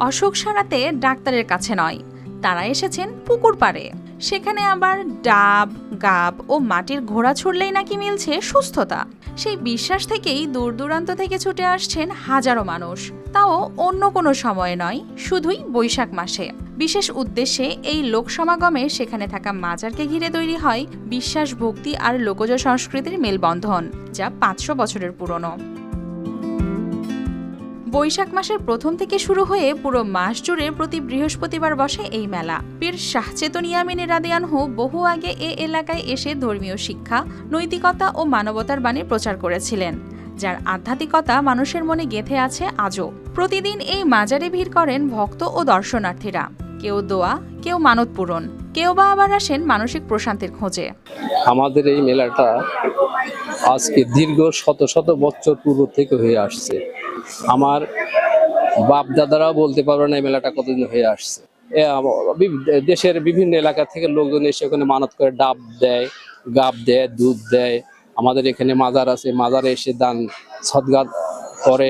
অসুখ সারাতে ডাক্তারের কাছে নয়, তারা এসেছেন পুকুর পাড়ে। সেখানে আবার ডাব, গাব ও মাটির ঘোড়া ছুড়লেই নাকি মিলছে সুস্থতা। সেই বিশ্বাস থেকেই দূর দূরান্ত থেকে ছুটে আসছেন হাজারো মানুষ, তাও অন্য কোনো সময়ে নয়, শুধুই বৈশাখ মাসে। বিশেষ উদ্দেশ্যে এই লোক সমাগমে সেখানে থাকা মাজারকে ঘিরে তৈরি হয় বিশ্বাস, ভক্তি আর লোকজ সংস্কৃতির মেলবন্ধন, যা 500 বছরের পুরনো। বৈশাখ মাসের প্রথম থেকে শুরু হয়ে পুরো মাস জুড়ে প্রতি বৃহস্পতিবার বসে এই মেলা। পীর শাহ চেতন ইয়ামিন রাদিয়ানহু বহু আগে এ এলাকায় এসে ধর্মীয় শিক্ষা, নৈতিকতা ও মানবতার বাণী প্রচার করেছিলেন, যার আধ্যাত্মিকতা মানুষের মনে গেঁথে আছে আজও। প্রতিদিন এই মাজারে ভিড় করেন ভক্ত ও দর্শনার্থীরা, কেউ দোয়া, কেউ মানত পূরণ, কেউ বা আবার আসেন মানসিক প্রশান্তির খোঁজে। আমাদের এই মেলাটা আজকে দীর্ঘ শত শত বছর পূর্ব থেকে হয়ে আসছে। আমার বাপ দাদারাও বলতে পারবে না এই মেলাটা কতদিন হয়ে আসছে। দেশের বিভিন্ন এলাকা থেকে লোকজন এসে ওখানে মানত করে ডাব দেয়, গাব দেয়, দুধ দেয়। আমাদের এখানে মাজার আছে, মাজারে এসে দান সদকা করে।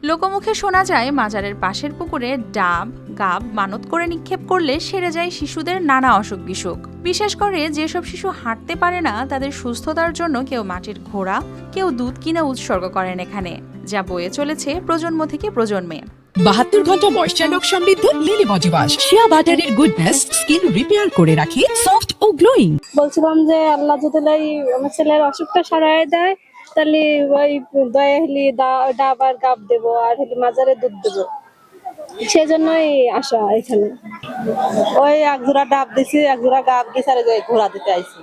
লোকমুখে শোনা যায় মাজারের পাশের পুকুরে ডাব, গাব মানত করে নিক্ষেপ করলে সেরে যায় শিশুদের নানা অসুখ বিসুখ। বিশেষ করে যেসব শিশু হাঁটতে পারে না, তাদের সুস্থতার জন্য কেউ মাটির ঘোড়া, কেউ দুধ কিনে উৎসর্গ করেন এখানে, যা বয়ে চলেছে প্রজন্ম থেকে প্রজন্মে। 72 ঘন্টা ময়েশ্চার লোক সমৃদ্ধ লিলি বডি ওয়াশ, শিয়া বাটারের গুডনেস স্কিন রিপেয়ার করে রাখে সফট ও গ্লোয়িং। বলছিলাম যে আল্লাহ যদি আমার ছেলের অসুখটা সারায় দেয়, তাহলে ওই দয়া হলি ডাব আর গাব দেবো, আর হলি মাজারে দুধ দেবো। সেজন্যই আসা এখানে। ওই এক জোড়া ডাব দিছি, এক জোড়া গাব দিছি, আর ঘোড়া দিতে আইছি।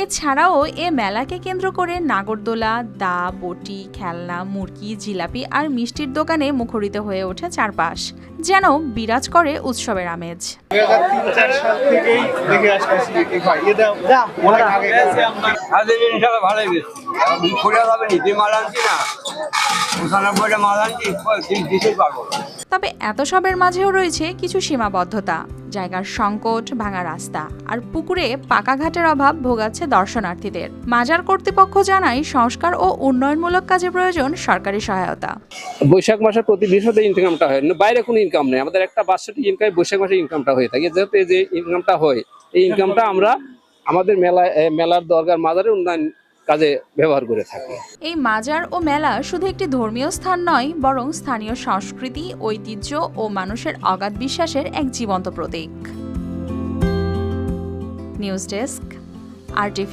এছাড়াও এ মেলাকে কেন্দ্র করে নাগরদোলা, দা, বটি, খেলনা, মুরগি, জিলাপি আর মিষ্টির দোকানে মুখরিত হয়ে ওঠে চারপাশ, যেন বিরাজ করে উৎসবের আমেজ। 2003-4 সাল থেকেই দেখে আসতেছি কি হয়। অনেক আগে ভালোই গেছে। তবে এত সবের মাঝেও রয়েছে কিছু সীমাবদ্ধতা, জায়গার সংকট, ভাঙা রাস্তা আর পুকুরে পাকা ঘাটের অভাব ভোগাচ্ছে দর্শনার্থীদের। মাজার কর্তৃপক্ষ জানায় সংস্কার ও উন্নয়নমূলক কাজে প্রয়োজন সরকারি সহায়তা। বৈশাখ মাসের প্রতি বৃহস্পতিবার ইনকামটা হয়, বাইরে কোনো ইনকাম নেই। আমাদের একটা বার্ষিক ইনকাম বৈশাখ মাসে ইনকামটা হয়ে থাকে। যেহেতু এই যে ইনকামটা হয়, এই ইনকামটা আমরা আমাদের মেলার দরকার মাজারের উন্নয়ন কাজে ব্যবহার করে থাকি। এই মাজার ও মেলা শুধু একটি ধর্মীয় স্থান নয়, বরং স্থানীয় সংস্কৃতি, ঐতিহ্য ও মানুষের অগাধ বিশ্বাসের এক জীবন্ত প্রতীক। News desk, RTV।